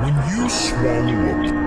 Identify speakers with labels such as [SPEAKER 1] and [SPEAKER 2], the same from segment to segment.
[SPEAKER 1] When you swallow up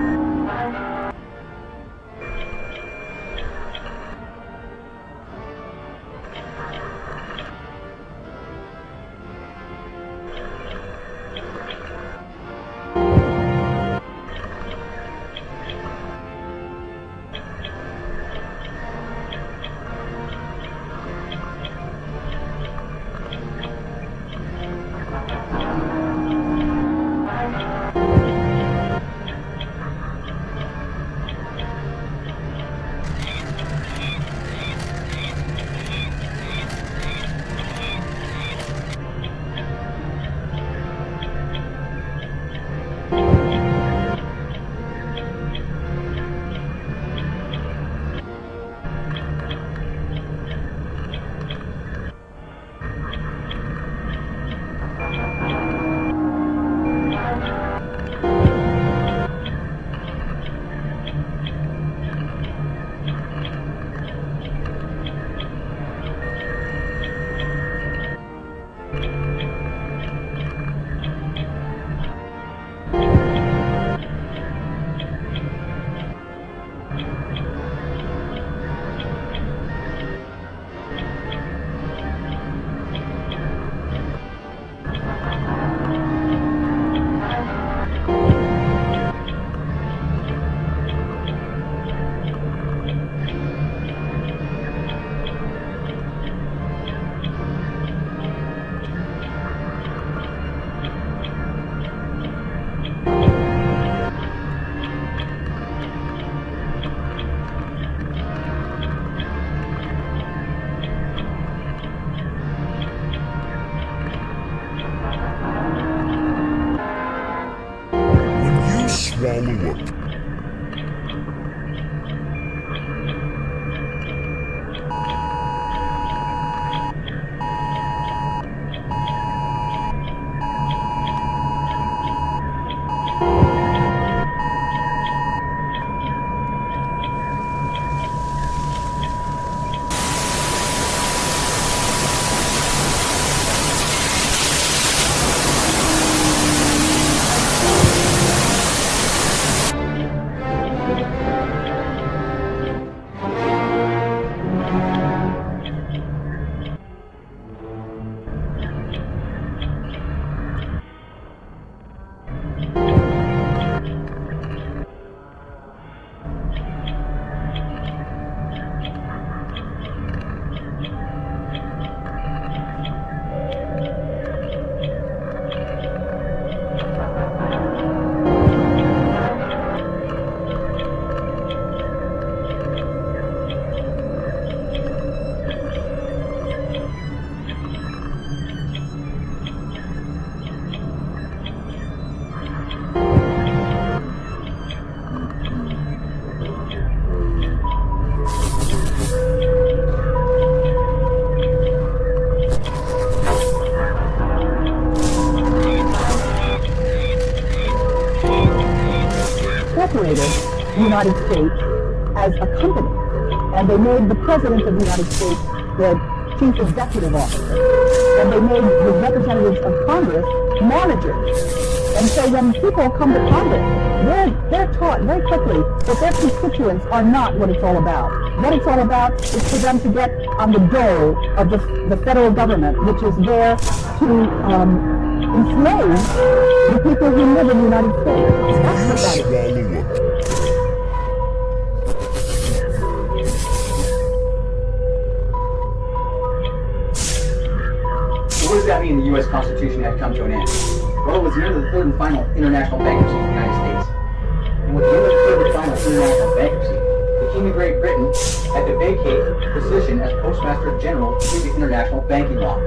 [SPEAKER 1] swallow up.
[SPEAKER 2] The United States as a company, and they made the President of the United States the Chief Executive Officer, and they made the representatives of Congress managers. And so when people come to Congress, they're taught very quickly that their constituents are not what it's all about. What it's all about is for them to get on the dole of the federal government, which is there to enslave the people who live in the United States. That's what that is.
[SPEAKER 3] What does that mean the U.S. Constitution had come to an end? Well, it was the end of the third and final international bankruptcy of the United States. And with the end of the third and final international bankruptcy, the King of Great Britain had to vacate his position as Postmaster General due to international banking law.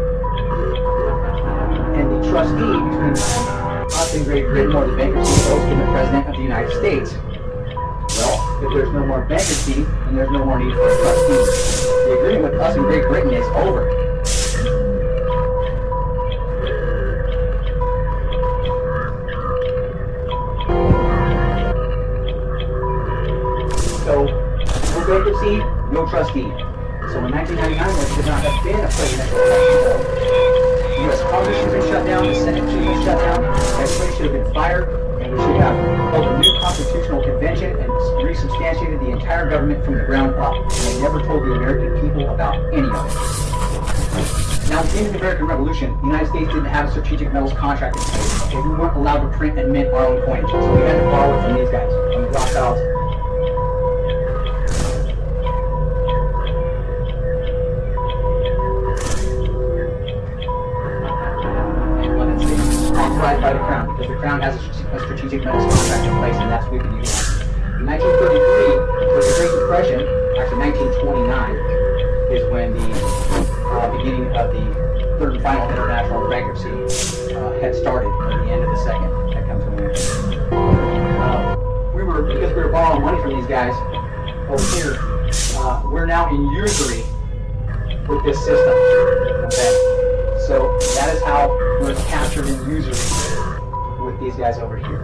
[SPEAKER 3] And the trustee between us and Great Britain or the bankruptcy goes to the President of the United States. Well, if there's no more bankruptcy, then there's no more need for a trustee. The agreement with us and Great Britain is over. So, no bankruptcy, no trustee. So in 1999, there should not have been a presidential election. The U.S. Congress should have been shut down, the Senate should have been shut down, everybody should have been fired, and we should have entire government from the ground up, and they never told the American people about any of it. Now, in the American Revolution, the United States didn't have a strategic metals contract in place, okay? We weren't allowed to print and mint our own coinage, so we had to borrow it from these guys, from the Rothschilds. Authorized by the Crown, because the Crown has a strategic metals contract in place, and that's what we can use. In 1933, with the Great Depression, actually 1929, is when the beginning of the third and final international bankruptcy had started, at the end of the second had come to an end. Because we were borrowing money from these guys over here, we're now in usury with this system. Okay, so that is how we're captured in usury with these guys over here.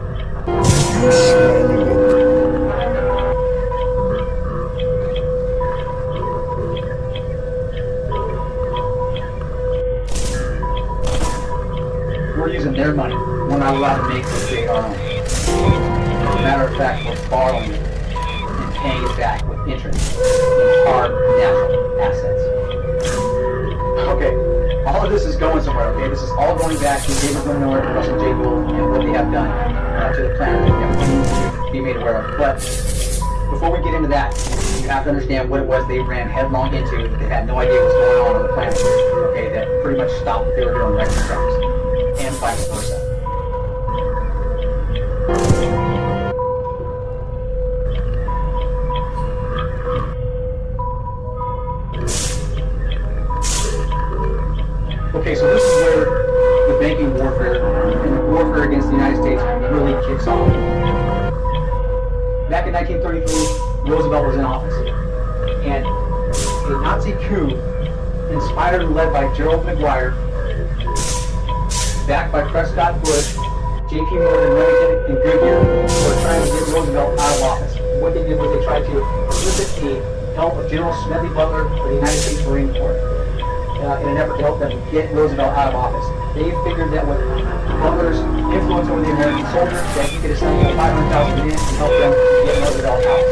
[SPEAKER 3] We're using their money. We're not allowed to make or create our own. As a matter of fact, we're borrowing it and paying it back with interest in hard natural assets. Okay, all of this is going somewhere, okay? This is all going back to David Winnower and Russell J. Gould and what they have done to the planet that we need to be made aware of. But before we get into that, you have to understand what it was they ran headlong into, that they had no idea what was going on the planet, okay, that pretty much stopped what they were doing right in tracks, and vice versa. Okay, so this is where the banking warfare and the warfare against the United States really kicks off. Back in 1933, Roosevelt was in office, and a Nazi coup, inspired and led by Gerald McGuire, backed by Prescott Bush, J.P. Morgan, Remington, and Goodyear, were trying to get Roosevelt out of office. What they did was they tried to elicit the help of General Smedley Butler for the United States Marine Corps in an effort to help them get Roosevelt out of office. They figured that with Butler's influence over the American soldiers, that he could assemble 500,000 men and help them get Roosevelt out.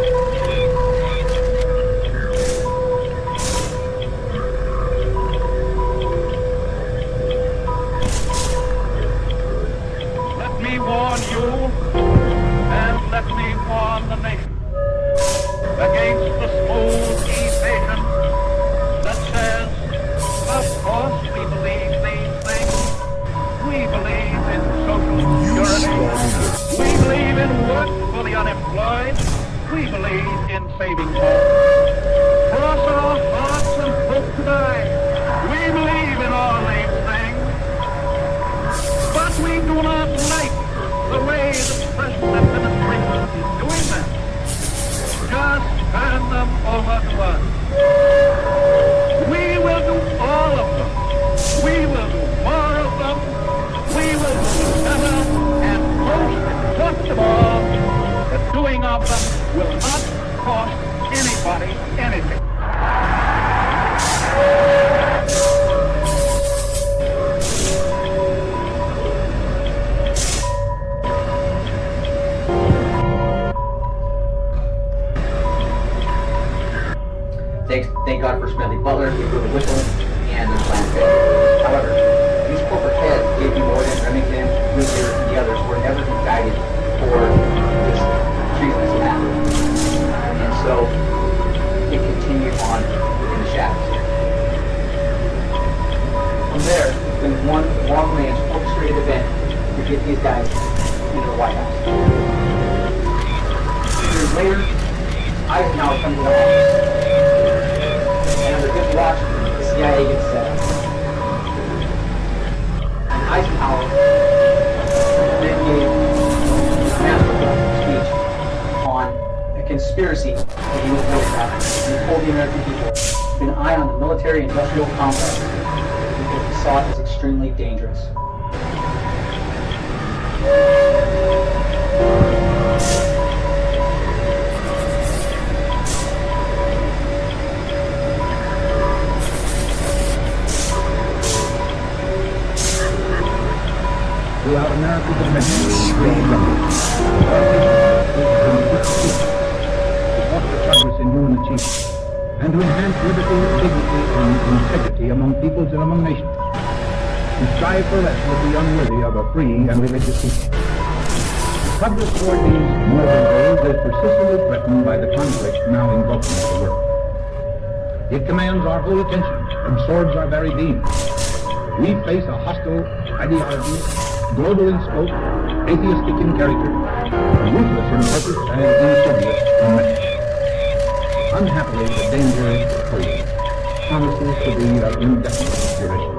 [SPEAKER 4] Let me warn you, and let me warn the nation against the smooth evasion that says, of course we believe these things. We believe in social security. We believe in work for the unemployed. We believe in saving homes. Cross our hearts and hope to die. We believe in all these things. But we do not like the way the present administration is doing them. Just turn them over to us. We will do all of them. We will do more of them. We will do better, and most important of all, the doing of them will not cost anybody anything.
[SPEAKER 3] Thank God for Smedley Butler, he blew the whistle, and the plan failed. However, these corporate heads, J.P. Morgan, Remington, Goodyear, and the others, were never indicted for this treasonous act. And so, it continued on in the shadows. From there, it's been one long-range orchestrated event to get these guys into the White House. 2 years later, Eisenhower comes to the office. And under his watch, the CIA gets set up. And Eisenhower then gave a masterful speech on a conspiracy that he was working on. And he told the American people to keep an eye on the military-industrial complex because he saw it as extremely dangerous.
[SPEAKER 5] Throughout America's dominion, accepted among nations. To strive for less would be unworthy of a free and religious people. Progress toward these noble goals is persistently threatened by the conflict now engulfing the world. It commands our whole attention, absorbs our very being. We face a hostile ideology, global in scope, atheistic in character, ruthless in purpose, and insidious in method. Unhappily, the danger promises to be of indefinite duration.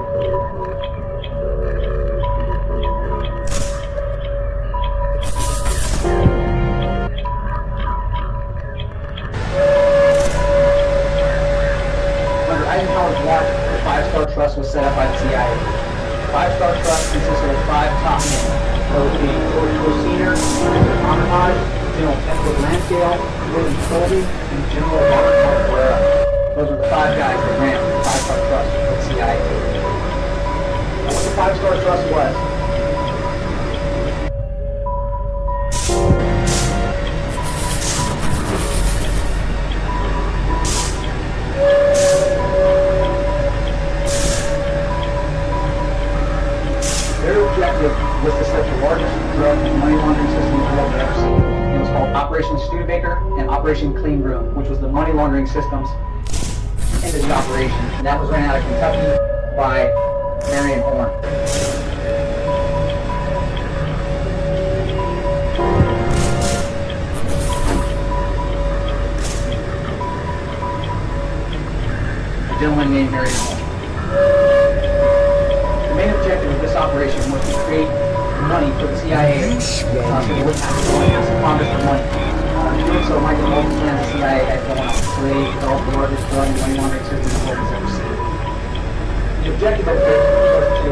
[SPEAKER 3] The five-star trust was set up by the CIA. The five-star trust consisted of 5 top men, those being George Sr., Ahmad, General Edward Lansdale, William Colby, and General Robert Mark. Those were the 5 guys that ran the five-star trust for the CIA. And what the five-star trust was, was to set the largest drug and money laundering system the world had ever seen. It was called Operation Studebaker and Operation Clean Room, which was the money laundering systems into the operation. And that was ran out of Kentucky by Marion Horn. A gentleman named Marion Horn. The main objective of this operation was to create money for the CIA, so they wouldn't have to go and ask Congress for money. Doing so might promote the plan the CIA had going on, so they developed the largest drug and money laundering system the world has ever seen. The objective of this was to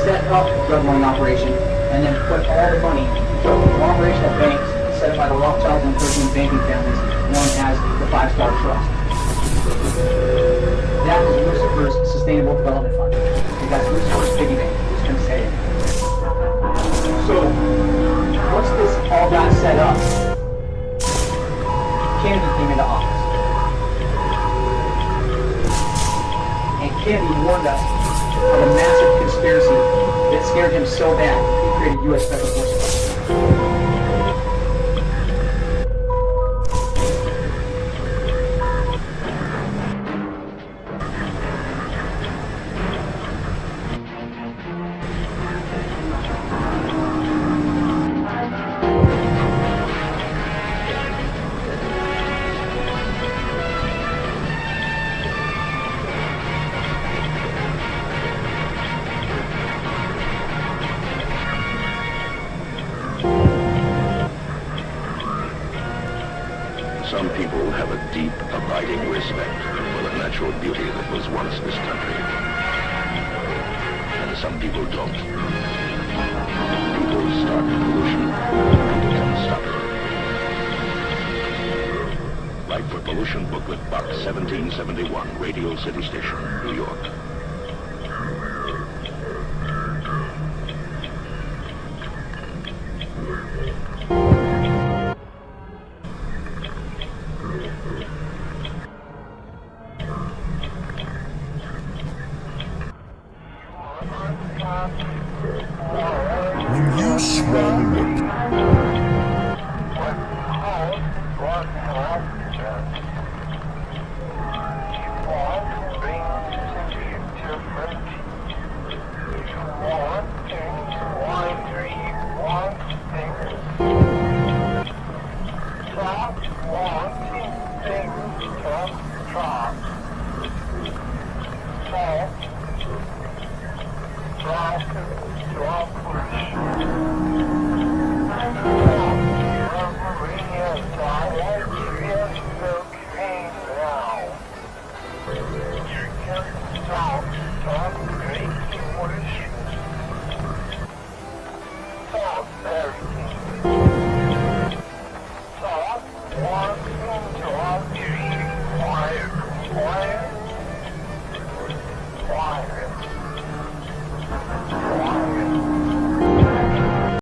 [SPEAKER 3] set up the drug money operation and then put all the money into the operational banks set up by the Rothschilds and 13 banking families known as the Five-Star Trust. That was Lucifer's Sustainable Development Fund. That's Lucifer's piggy bank. Who's going to say it? So, once this all got set up, Kennedy came into office. And Kennedy warned us of a massive conspiracy that scared him so bad, he created U.S. Special Forces.
[SPEAKER 6] Some people have a deep, abiding respect for the natural beauty that was once this country. And some people don't. People start pollution, people can stop it. Write for Pollution Booklet, Box 1771, Radio City Station, New York.
[SPEAKER 1] When you swallow it,
[SPEAKER 7] Very